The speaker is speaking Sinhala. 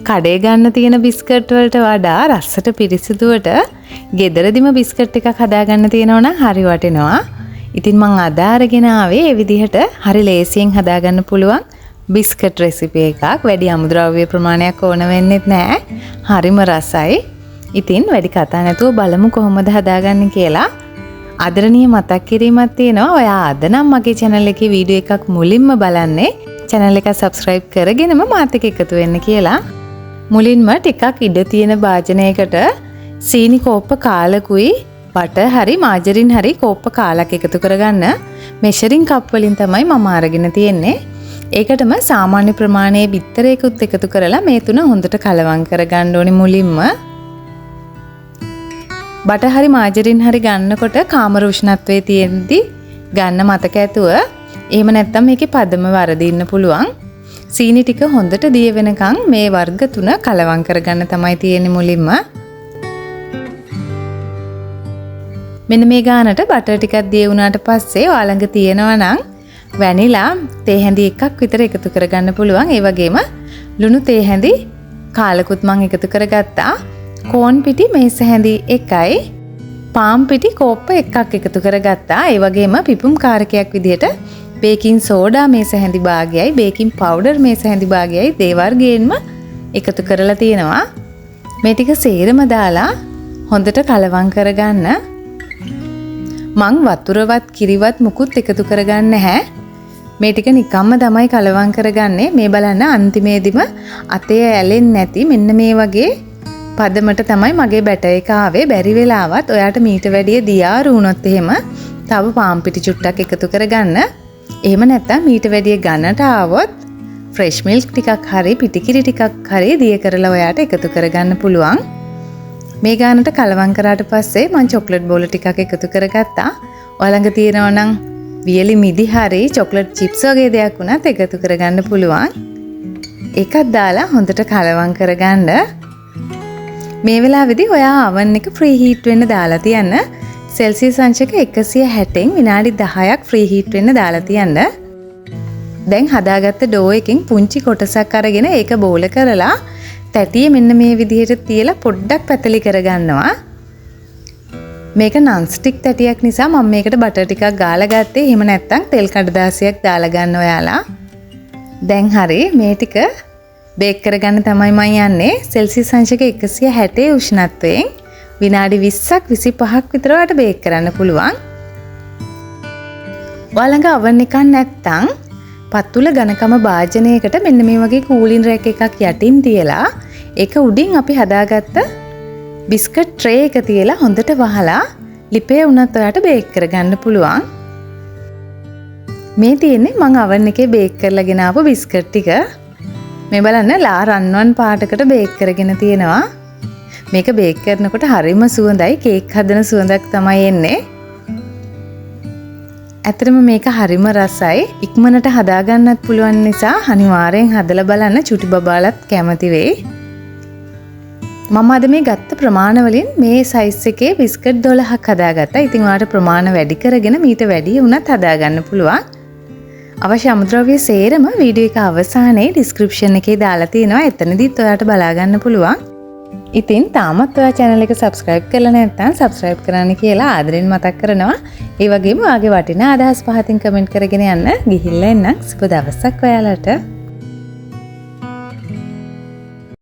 කඩේ ගන්න තියෙන බිස්කට් වලට වඩා රසට පිරිසිදුවට ගෙදරදිම බිස්කට් එකක් හදාගන්න තියෙනවා නම් හරි වටිනවා. ඉතින් මං අද අරගෙන ආවේ මේ විදිහට හරි ලේසියෙන් හදාගන්න පුළුවන් බිස්කට් රෙසිපි එකක්. වැඩි අමුද්‍රව්‍ය ප්‍රමාණයක් ඕන වෙන්නේ නැහැ. හරිම රසයි. ඉතින් වැඩි කතා නැතුව බලමු කොහොමද හදාගන්නේ කියලා. ආදරණීය මතක් කිරීමක් තියෙනවා. ඔයා අද නම් මගේ channel එකේ වීඩියෝ එකක් මුලින්ම බලන්නේ. channel එක subscribe කරගෙනම මාත් එක්ක එකතු වෙන්න කියලා. මුලින්ම ටිකක් ඉඩ තියෙන භාජනයකට සීනි කෝප්ප කාලකුයි බටර් හරි මාජරින් හරි කෝප්ප කාලක් එකතු කරගන්න. මෙෂරින් කප් වලින් තමයි මම අරගෙන තියෙන්නේ. ඒකටම සාමාන්‍ය ප්‍රමාණයේ බිත්තරයකුත් එකතු කරලා මේ තුන හොඳට කලවම් කරගන්න ඕනේ මුලින්ම. බටර් හරි මාජරින් හරි ගන්නකොට කාමර උෂ්ණත්වයේ තියෙද්දි ගන්න මතක ඇතුව. එහෙම නැත්නම් මේකේ පදම වරදින්න පුළුවන්. සීනි ටික හොඳට දිය වෙනකන් මේ වර්ග තුන කලවම් කරගන්න තමයි තියෙන්නේ මුලින්ම. මෙන්න මේ ගානට බටර් ටිකක් දිය වුණාට පස්සේ ඔයාලඟ තියෙනවා නම් වැනිලා තේ හැඳි එකක් විතර එකතු කරගන්න පුළුවන්. ඒ වගේම ලුණු තේ හැඳි කාලකුත් මම එකතු කරගත්තා. කෝන් පිටි මේස හැඳි එකයි. පාම් පිටි කෝප්ප එකක් එකතු කරගත්තා. ඒ වගේම පිපුම් කාරකයක් විදිහට බේකින් සෝඩා මේස හැඳි භාගයයි බේකින් පවුඩර් මේස හැඳි භාගයයි දේ වර්ගයෙන්ම එකතු කරලා තියෙනවා. මේ ටික සේරම දාලා හොඳට කලවම් කරගන්න. මං වතුරවත් කිරිවත් මුකුත් එකතු කරගන්නේ නැහැ. මේ ටික නිකම්ම තමයි කලවම් කරගන්නේ. මේ බලන්න අන්තිමේදීම අතේ ඇලෙන්නේ නැති මෙන්න මේ වගේ පදමට තමයි මගේ බැටර් එක ආවේ. බැරි වෙලාවත් ඔයාට මීට වැඩිය දියාරු වුණොත් එහෙම තව පාම් පිටි චුට්ටක් එකතු කරගන්න. එහෙම නැත්නම් මීට වැඩිය ගන්නට ආවොත් ෆ්‍රෙෂ් මිල්ක් ටිකක් හරි පිටිකිරි ටිකක් හරි දිය කරලා ඔයාට එකතු කරගන්න පුළුවන්. මේ ගානට කලවම් කරාට පස්සේ මම චොක්ලට් බෝල ටිකක් එකතු කරගත්තා. ඔයාලඟ තියෙනවා නම් වියලි මිදි හරි චොක්ලට් චිප්ස් වගේ දෙයක් වුණත් එකතු කරගන්න පුළුවන්. ඒකත් දාලා හොඳට කලවම් කරගන්න. මේ වෙලාවේදී ඔයා oven එක free heat වෙන්න දාලා තියන්න. සෙල්සියස් අංශක 160න් විනාඩි 10ක් free heat වෙන්න දාලා තියන්න. දැන් හදාගත්ත ඩෝ එකෙන් පුංචි කොටසක් අරගෙන ඒක බෝල කරලා තැටිය මෙන්න මේ විදිහට තියලා පොඩ්ඩක් පැතලි කරගන්නවා. මේක non stick තැටියක් නිසා මම මේකට බටර් ටිකක් ගාලා ගත්තේ. එහෙම නැත්නම් තෙල් කඩදාසියක් දාලා ගන්න ඔයාලා. දැන් හරි මේ ටික බේක් කරගන්න තමයි මම යන්නේ. සෙල්සියස් අංශක 160 උෂ්ණත්වයෙන් විනාඩි 20ක් 25ක් විතර වලට බේක් කරන්න පුළුවන්. ඔයාලඟ oven එකක් නැත්නම් පත්තුල ඝනකම භාජනයකට මෙන්න මේ වගේ කූලින් රැක් එකක් යටින් තියලා ඒක උඩින් අපි හදාගත්ත බිස්කට් ට්‍රේ එක තියලා හොඳට වහලා ලිපේ උනත් ඔයාට බේක් කරගන්න පුළුවන්. මේ තියෙන්නේ මම oven එකේ බේක් කරලාගෙන ආපු බිස්කට් ටික. මේ බලන්න ලා රන්වන් පාටකට බේක් කරගෙන තියෙනවා. මේක බේක් කරනකොට හරිම සුවඳයි. කේක් හදන සුවඳක් තමයි එන්නේ. ඇත්තටම මේක හරිම රසයි. ඉක්මනට හදාගන්නත් පුළුවන් නිසා අනිවාර්යෙන් හදලා බලන්න. චුටි බබාලත් කැමති වෙයි. මම අද මේ ගත්ත ප්‍රමාණ වලින් මේ සයිස් එකේ බිස්කට් 12ක් හදාගත්තා. ඉතින් ඔයාලට ප්‍රමාණ වැඩි කරගෙන මීට වැඩි වුණත් හදාගන්න පුළුවන්. අවශ්‍ය අමුද්‍රව්‍ය සේරම වීඩියෝ එක අවසානයේ description එකේ දාලා තියෙනවා. එතනදිත් ඔයාට බලා ගන්න පුළුවන්. ඉතින් තාමත් ඔයා channel එක subscribe කරලා නැත්නම් subscribe කරන්න කියලා ආදරෙන් මතක් කරනවා. ඒ වගේම ඔයාගේ වටිනා අදහස් පහතින් comment කරගෙන යන්න. ගිහිල්ලා එන්න. සුබ දවසක් ඔයාලට.